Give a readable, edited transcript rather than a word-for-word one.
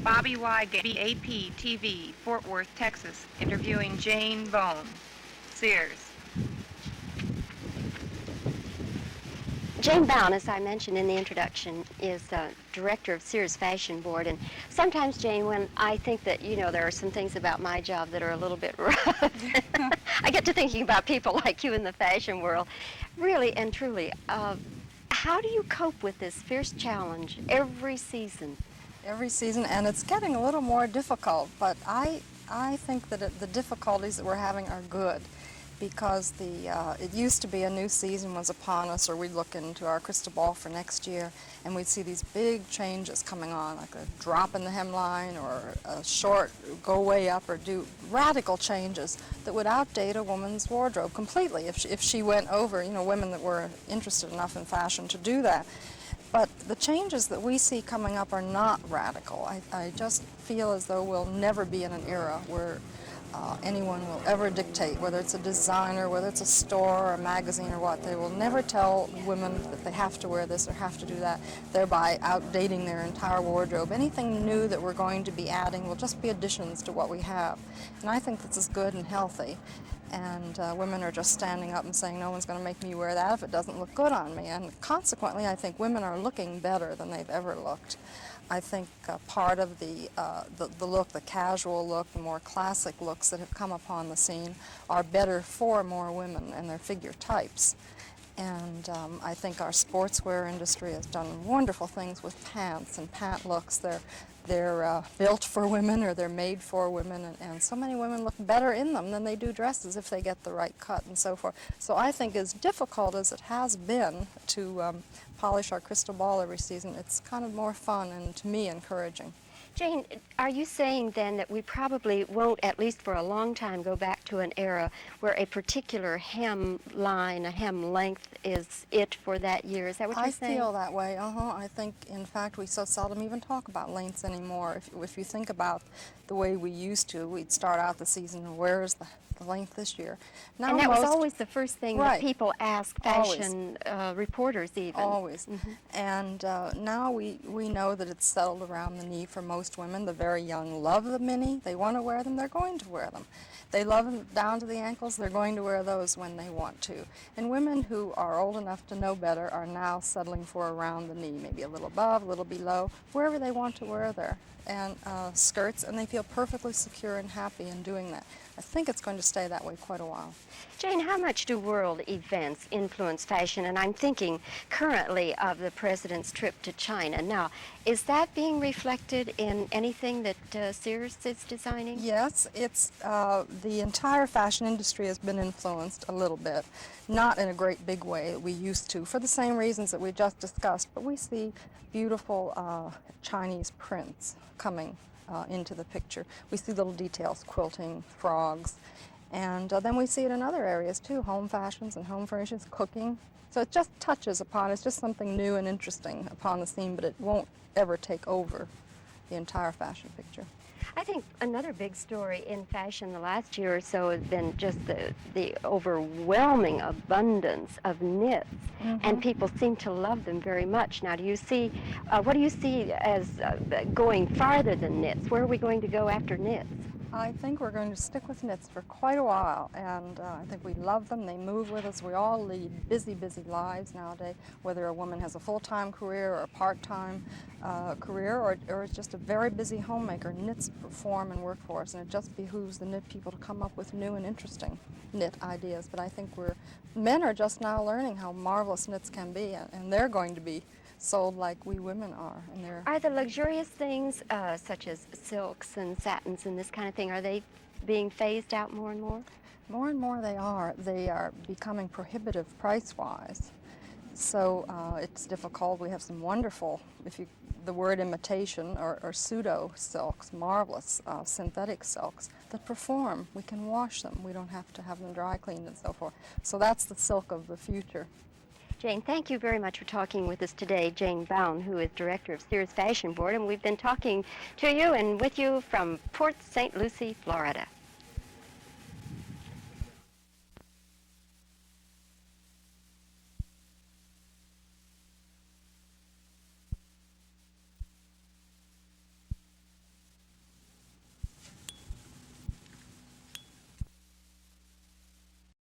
Bobbie Wygant, BAP TV, Fort Worth, Texas, interviewing Jane Bohne, Sears. Jane Bohne, as I mentioned in the introduction, is director of Sears Fashion Board. And sometimes, Jane, when I think that, there are some things about my job that are a little bit rough, I get to thinking about people like you in the fashion world. Really and truly, how do you cope with this fierce challenge every season? Every season, and it's getting a little more difficult, but I think that the difficulties that we're having are good, because it used to be a new season was upon us, or we'd look into our crystal ball for next year and we'd see these big changes coming on, like a drop in the hemline or a short go way up, or do radical changes that would outdate a woman's wardrobe completely if she went over, women that were interested enough in fashion to do that. But the changes that we see coming up are not radical. I just feel as though we'll never be in an era where anyone will ever dictate, whether it's a designer, whether it's a store or a magazine or what. They will never tell women that they have to wear this or have to do that, thereby outdating their entire wardrobe. Anything new that we're going to be adding will just be additions to what we have. And I think this is good and healthy. And women are just standing up and saying, no one's going to make me wear that if it doesn't look good on me. And consequently, I think women are looking better than they've ever looked. I think part of the look, the casual look, the more classic looks that have come upon the scene are better for more women and their figure types. And I think our sportswear industry has done wonderful things with pants and pant looks. They're built for women, or they're made for women, and so many women look better in them than they do dresses if they get the right cut and so forth. So I think, as difficult as it has been to polish our crystal ball every season, it's kind of more fun and, to me, encouraging. Jane, are you saying then that we probably won't, at least for a long time, go back to an era where a particular hem line, a hem length is it for that year? Is that what you're saying? I feel that way, I think, in fact, we so seldom even talk about lengths anymore. If you think about the way we used to, we'd start out the season, where is the length this year? Now, and that was always the first thing right, that people asked fashion reporters even. Always. Mm-hmm. And now we know that it's settled around the knee for most women. The very young love the mini. They want to wear them. They're going to wear them. They love them down to the ankles. They're going to wear those when they want to. And women who are old enough to know better are now settling for around the knee, maybe a little above, a little below, wherever they want to wear their skirts, and they feel perfectly secure and happy in doing that. I think it's going to stay that way quite a while. Jane, how much do world events influence fashion? And I'm thinking currently of the President's trip to China. Now, is that being reflected in anything that Sears is designing? Yes, it's the entire fashion industry has been influenced a little bit, not in a great big way that we used to, for the same reasons that we just discussed, but we see beautiful Chinese prints coming into the picture. We see little details, quilting, frogs, and then we see it in other areas too, home fashions and home furnishings, cooking. So it just touches upon, it's just something new and interesting upon the scene, but it won't ever take over the entire fashion picture. I think another big story in fashion the last year or so has been just the overwhelming abundance of knits, and people seem to love them very much. Now, do you see, what do you see as going farther than knits? Where are we going to go after knits? I think we're going to stick with knits for quite a while, and I think we love them. They move with us. We all lead busy, busy lives nowadays, whether a woman has a full-time career or a part-time career, or is just a very busy homemaker. Knits perform and work for us, and it just behooves the knit people to come up with new and interesting knit ideas. But I think men are just now learning how marvelous knits can be, and they're going to be sold like we women are. And are the luxurious things, such as silks and satins and this kind of thing, are they being phased out more and more? More and more they are. They are becoming prohibitive price-wise. So it's difficult. We have some wonderful, the word imitation or pseudo silks, marvelous synthetic silks that perform. We can wash them. We don't have to have them dry cleaned and so forth. So that's the silk of the future. Jane, thank you very much for talking with us today. Jane Bohne, who is director of Sears Fashion Board, and we've been talking to you and with you from Port St. Lucie, Florida.